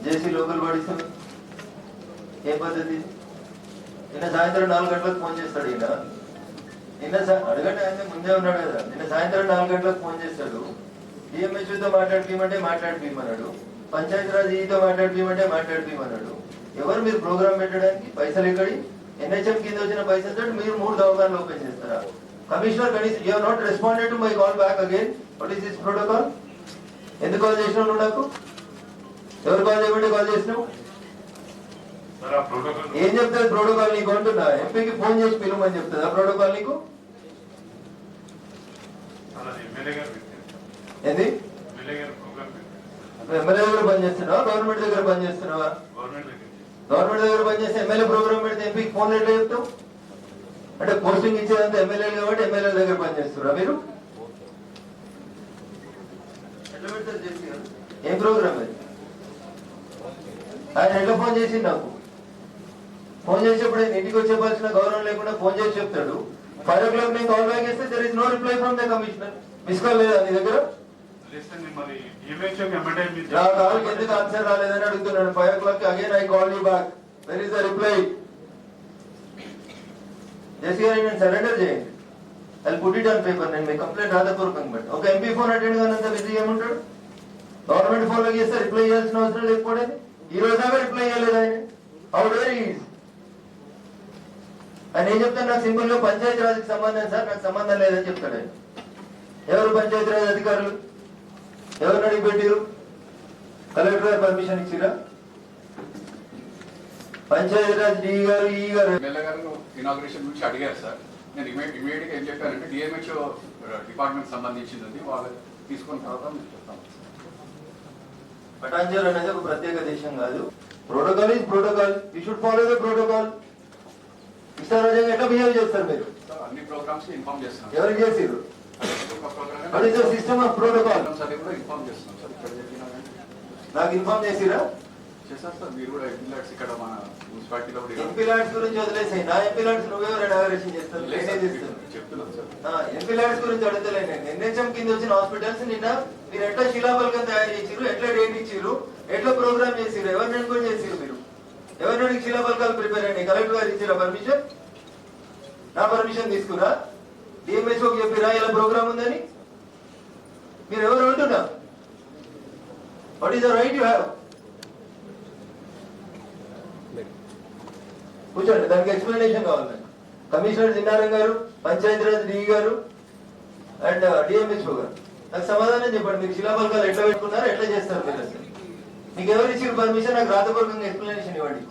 జేసీ local bodies ఏ పద్ధతి? నిన్న సాయంత్రం 4 గంటలకు ఫోన్ చేస్తాడు. నిన్న అడగండి, ఆయన ముందే ఉన్నాడు కదా. నిన్న సాయంత్రం 4 గంటలకు ఫోన్ చేస్తాడు. డిఎంహెచ్ఓతో మాట్లాడిపోయమన్నాడు, పంచాయతీరాజ్ ఈతో మాట్లాడిపోయమంటే మాట్లాడిపోయమన్నాడు. ఎవరు మీరు ప్రోగ్రామ్ పెట్టడానికి? పైసలు ఎక్కడి? ఎన్హెచ్ఎం కింద వచ్చిన పైసలతో మీరు 3 దవాఖానాలు ఓపెన్ చేస్తారా? కమిషనర్ కనీసం you have not responded to my call back again. What is this protocol? ఎందుకు కాల్ చేసినావు నువ్వు నాకు? ఎవరు కాల్ చేయమంటే కాల్ చేసినావు? ఏం చెప్తుంది ప్రోటోకాల్ నీకు అంటున్నా? ఎంపీకి ఫోన్ చేసి పిలువమని చెప్తుందా ప్రోటోకాల్ నీకు? ఏంది? ఎమ్మెల్యే దగ్గర పనిచేస్తున్నావా, గవర్నమెంట్ దగ్గర పనిచేస్తున్నావా? గవర్నమెంట్ దగ్గర పనిచేస్తే ఎమ్మెల్యే ప్రోగ్రామ్ పెడితే ఎంపీకి ఫోన్ ఎట్లా చెప్తావు? అంటే పోస్టింగ్ ఇచ్చేదంతా ఎమ్మెల్యేలు కాబట్టి ఎమ్మెల్యే దగ్గర పనిచేస్తున్నారా మీరు? ఎట్లా పెడతారు చేసి? ఏం ప్రోగ్రామ్ అది? ఆయన ఎట్లా ఫోన్ చేసింది నాకు? ఫోన్ చేసేప్పుడు ఇంటికి వచ్చి చెప్పాల్సిన గౌరవం లేకుండా ఫోన్ చేసి చెప్తాడు. 5 o'clock నేను కాల్ బ్యాక్ చేస్తే there is no reply from the commissioner. Miss call లేదా నీ దగ్గర? నా కాల్కి ఎందుకు ఆన్సర్ రాలేదని అడుగుతున్నాడు. 5 o'clock again I call you back. Where is the reply? JC గారు నేను సరెండర్ చేయండి. I put it on paper. నేను మీ కంప్లైంట్ రాతపూర్వకంగా బట్ ఒక ఎంపీ ఫోన్ అటెండ్ కానంత బిజీ ఏముంటాడు? గవర్నమెంట్ ఫోన్ లో చేస్తే రిప్లై చేయాల్సిన అవసరం లేకపోలేదు. ఈ రోజు దాకా రిప్లై చేయలేదు ఆయన. How dare he is? ఆయన ఏం చెప్తాను? నాకు సింపుల్ గా పంచాయతీరాజ్కి సంబంధం సార్, నాకు సంబంధం లేదని చెప్తాడు ఆయన. ఎవరు పంచాయతీరాజ్ అధికారులు? ఎవరిని అడిగి పెట్టిరు? కలెక్టర్ గారు పర్మిషన్ ఇచ్చిరా? పంచాయతీరాజ్ డి గారు ఈ గారు ఎమ్మెల్యే గారు ఇనాగ్రేషన్ గురించి అడిగారు సార్. నేను ఇమీడియట్ గా ఏం చెప్పానంటే డిఎంహెచ్ఓ డిపార్ట్మెంట్ సంబంధించింది వాళ్ళు తీసుకున్న తర్వాత నేను చెప్తాను. పటాంజలి అనేది ఒక ప్రత్యేక దేశం కాదు. Protocol is protocol. You should follow the protocol. ఇష్టారాజ్యంగా ఎట్లా బిహేవ్ చేస్తారు మీరు? అన్ని ప్రోగ్రామ్స్ ఇన్ఫార్మ్ చేస్తున్నాం. ఎవరికి చేసిరు? What is the system of protocol? Inform చేస్తున్నాం సార్. ఇక్కడ చెప్పినా నాకు ఇన్ఫార్మ్ చేసిరా? చేస్తారు సార్. మీరు కూడా ఎంపీ ల్యాడ్స్ ఇక్కడ మన మున్సిపాలిటీలో ఎంపీ ల్యాడ్స్ గురించి వదిలేసాయి. నా ఎంపీ ల్యాడ్స్ నువ్వెవరు ఇనాగరేషన్ చేస్తారు? చెప్తున్నాను సార్. ఎంపీ ల్యాడ్స్ గురించి అడుగుతలే నేను. ఎన్హెచ్ఎం కింద వచ్చిన హాస్పిటల్స్ నిన్న మీరు ఎట్లా శిలాఫలకం తయారు చేసిరు, ఎట్లా డేట్ ఇచ్చిరు, ఎట్లా ప్రోగ్రామ్ చేసిరు, ఎవరిని అనుకోని చేసిరు మీరు? ఎవరిని శిలాఫలకాలు ప్రిపేర్ అయ్యి కలెక్టర్ గారు ఇచ్చిరా పర్మిషన్? నా పర్మిషన్ తీసుకురా? డిఎంహెచ్ఓకి చెప్పిరా ఇలా ప్రోగ్రామ్ ఉందని? మీరు ఎవరు అంటున్నా? What is the right you have? కూర్చోండి, దానికి ఎక్స్ప్లెనేషన్ కావాలి. కమిషనర్ జిన్నారం గారు, పంచాయతీరాజ్ డి గారు అండ్ డిఎంహెచ్ఓ గారు నాకు సమాధానం చెప్పండి. మీరు శిలాఫలకాలు ఎట్లా పెట్టుకున్నారు, ఎట్లా చేస్తారు మీరు? అసలు మీకు ఎవరు ఇచ్చిన పర్మిషన్? నాకు రాతపూర్వకంగా ఎక్స్ప్లెనేషన్ ఇవ్వండి.